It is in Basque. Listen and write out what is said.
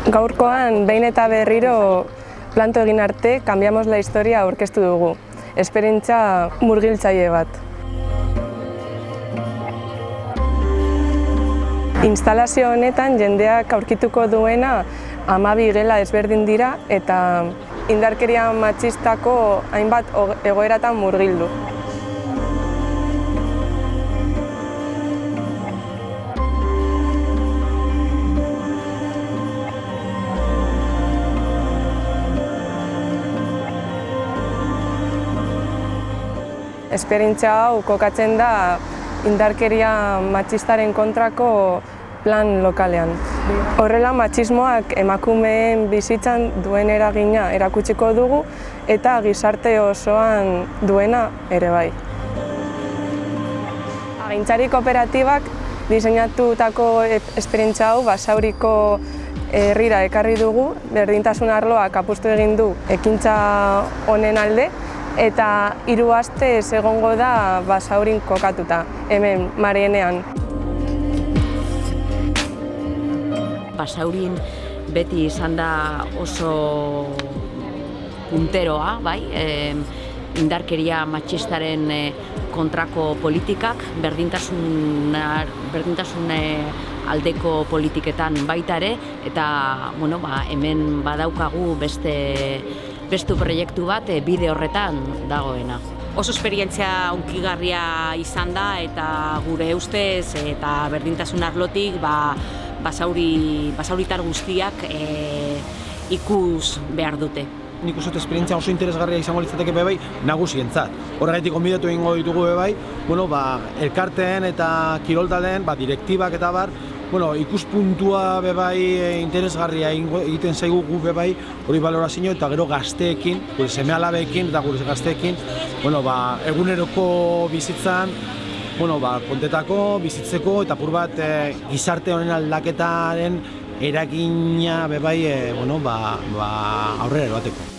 Gaurkoan, behin eta berriro planto egin arte, Cambiamos la historia aurkeztu dugu. Esperientzia murgiltzaile bat. Instalazio honetan jendeak aurkituko duena 12 gela ezberdin dira eta indarkeria matxistako hainbat egoeratan murgildu. Esperientzia hau kokatzen da indarkeria matxistaren kontrako plan lokalean. Horrela matxismoak emakumeen bizitzan duen eragina erakutsiko dugu eta gizarte osoan duena ere bai. Agintzari kooperatibak diseinatutako esperientzia hau Basauriko herrira ekarri dugu, berdintasun arloak apustu egin du ekintza honen alde, eta 3 aste egongo da Basaurin kokatuta, hemen Marienean. Basaurin beti izan da oso punteroa, bai? Indarkeria matxistaren kontrako politikak, berdintasun aldeko politiketan baita ere, eta hemen badaukagu beste proiektu bat bide horretan dagoena. Oso esperientzia hunkigarria izan da eta gure ustez eta berdintasun arlotik basauritar guztiak ikus behar dute. Nik uste esperientzia oso interesgarria izango litzateke bai nagusientzat. Horregatik gonbidatu egingo ditugu bai, elkarteen eta kiroltaldeen, direktibak eta bar, ikuspuntua bai interesgarria egiten zaigu gu bai hori balorazio eta gero gazteekin, gure seme-alabeekin eta gure gazteekin, eguneroko bizitzan, kontetako, bizitzeko eta apur bat gizarte honen aldaketaren eragina bai aurrera eroateko.